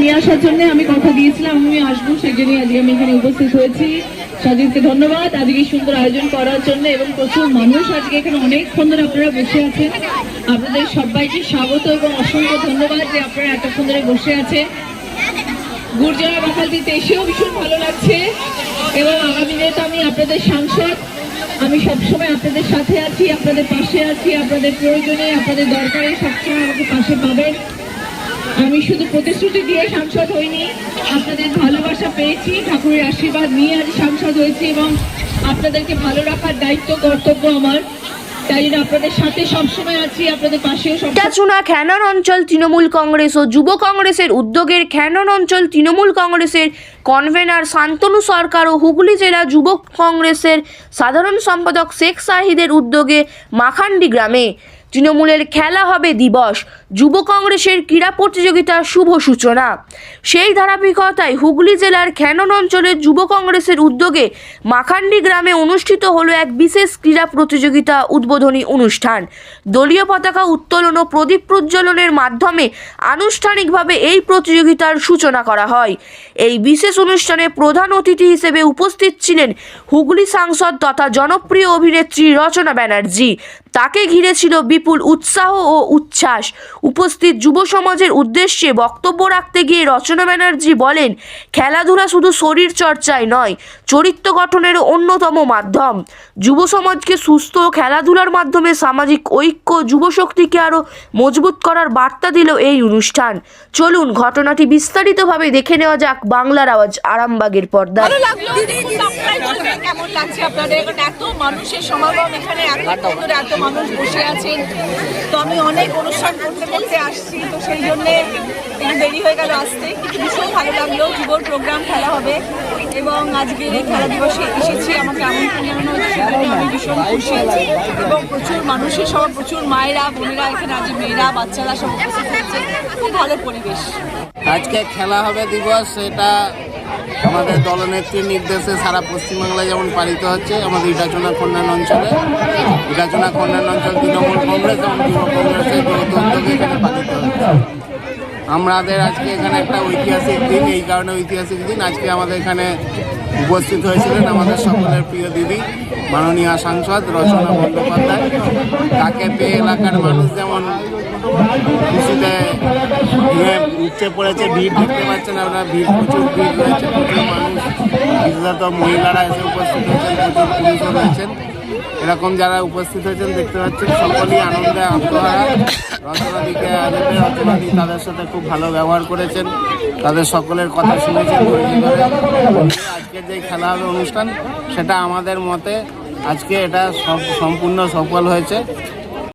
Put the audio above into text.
নিয়ে আসার জন্য আমি কথা দিয়েছিলাম আমি আসবো, সেই জন্যই আজকে আমি এখানে উপস্থিত হয়েছি। সাজিদকে ধন্যবাদ আজকে সুন্দর আয়োজন করার জন্য, এবং প্রচুর মানুষ আজকে এখানে অনেকক্ষণ ধরে আপনারা বসে আছেন। আপনাদের সবাইকে স্বাগত এবং অসংখ্য ধন্যবাদ যে আপনারা এতক্ষণ ধরে বসে আছেন। গুর্জরা বাকালদিতে এসেও ভীষণ ভালো লাগছে, এবং আগামী দিনে তো আমি আপনাদের সাংসদ, আমি সবসময় আপনাদের সাথে আছি, আপনাদের পাশে আছি, আপনাদের প্রয়োজনে আপনাদের দরকারে সবসময় আমাকে পাশে পাবেন। আমি শুধু প্রতিশ্রুতি দিয়ে সাংসদ হইনি, আপনাদের ভালোবাসা পেয়েছি, ঠাকুরের আশীর্বাদ নিয়ে আজ সাংসদ হয়েছি, এবং আপনাদেরকে ভালো রাখার দায়িত্ব কর্তব্য আমার, তাই জন্য আপনাদের সাথে সবসময় আছি, আপনাদের পাশেও। টাচুনা খ্যানন অঞ্চল তৃণমূল কংগ্রেস ও যুব কংগ্রেসের উদ্যোগের খ্যানন অঞ্চল তৃণমূল কংগ্রেসের কনভেনার শান্তনু সরকার ও হুগলি জেলা যুব কংগ্রেসের সাধারণ সম্পাদক শেখ সাহিদের উদ্যোগে মাখান্ডি গ্রামে তৃণমূলের খেলা হবে দিবস, যুব কংগ্রেসের ক্রীড়া প্রতিযোগিতার শুভ সূচনা। সেই ধারাবাহিকতায় হুগলি জেলার খ্যানন অঞ্চলের যুব কংগ্রেসের উদ্যোগে মাখান্ডি গ্রামে অনুষ্ঠিত হলো এক বিশেষ ক্রীড়া প্রতিযোগিতা উদ্বোধনী অনুষ্ঠান। দলীয় পতাকা উত্তোলন ও প্রদীপ প্রজ্বলনের মাধ্যমে আনুষ্ঠানিকভাবে এই প্রতিযোগিতার সূচনা করা হয়। এই বিশেষ অনুষ্ঠানে প্রধান অতিথি হিসেবে উপস্থিত ছিলেন হুগলি সাংসদ তথা জনপ্রিয় অভিনেত্রী রচনা ব্যানার্জি। তাকে ঘিরে ছিল বিপুল উৎসাহ ও উচ্ছ্বাস। উপস্থিত যুব সমাজের উদ্দেশ্যে বক্তব্য রাখতে গিয়ে রচনা ব্যানার্জি বলেন, খেলাধুলা শুধু শরীর চর্চায় নয়, চরিত্র গঠনেরও অন্যতম মাধ্যম। যুব সমাজকে সুস্থ খেলাধুলার মাধ্যমে সামাজিক ঐক্য, যুবশক্তিকে আরও মজবুত করার বার্তা দিল এই অনুষ্ঠান। চলুন ঘটনাটি বিস্তারিতভাবে দেখে নেওয়া যাক বাংলার আওয়াজ আরামবাগের পর্দায়। কেমন লাগছে আপনাদের? এত মানুষের সমাগম এখানে, এত মানুষ বসে আছেন, তো আমি অনেক অনুষ্ঠান করতে করতে আসছি, তো সেই জন্যে একটু দেরি হয়ে গেল আসতে, কিন্তু ভীষণ ভালো লাগলো। যুবর প্রোগ্রাম খেলা হবে এবং আজকে এই খেলা দিবসে এসেছি, আমাকে আমন্ত্রণ জানানো হচ্ছে, সেজন্য আমি ভীষণ খুশি এবং প্রচুর মানুষের সব, প্রচুর মায়েরা বোনেরা এখানে, আজ মেয়েরা বাচ্চারা সব উপস্থিত হচ্ছে, খুব ভালো পরিবেশ। আজকে খেলা হবে দিবস, এটা আমাদের দলনেত্রীর নির্দেশে সারা পশ্চিমবাংলায় যেমন পালিত হচ্ছে, আমাদের ইটাচনা খন্ডান অঞ্চলে, ইটাচনা খন্ডান অঞ্চল তৃণমূল কংগ্রেস এবং যুব কংগ্রেসের যৌথ উদ্যোগে এখানে পালিত হচ্ছে। আমাদের আজকে এখানে একটা ঐতিহাসিক দিন, এই কারণে ঐতিহাসিক দিন, আজকে আমাদের এখানে উপস্থিত হয়েছিলেন আমাদের সকলের প্রিয় দিদি মাননীয় সাংসদ রচনা বন্দ্যোপাধ্যায়। তাকে পেয়ে এলাকার মানুষ যেমন খুশিতে উপচে পড়েছে, ভিড় দেখতে পাচ্ছেন আপনারা, প্রচুর ভিড় রয়েছে, প্রচুর মানুষ, বিশেষত মহিলারা এসে উপস্থিত হয়েছেন, প্রচুর পুলিশও রয়েছেন। এরকম যারা উপস্থিত হয়েছেন দেখতে পাচ্ছেন, সকলেই আনন্দে আত্মহারা। রচনাদিকে রচনাদি তাদের সাথে খুব ভালো ব্যবহার করেছেন, তাদের সকলের কথা শুনেছেন। আজকে যে খেলা হবে অনুষ্ঠান, সেটা আমাদের মতে আজকে এটা সম্পূর্ণ সফল হয়েছে।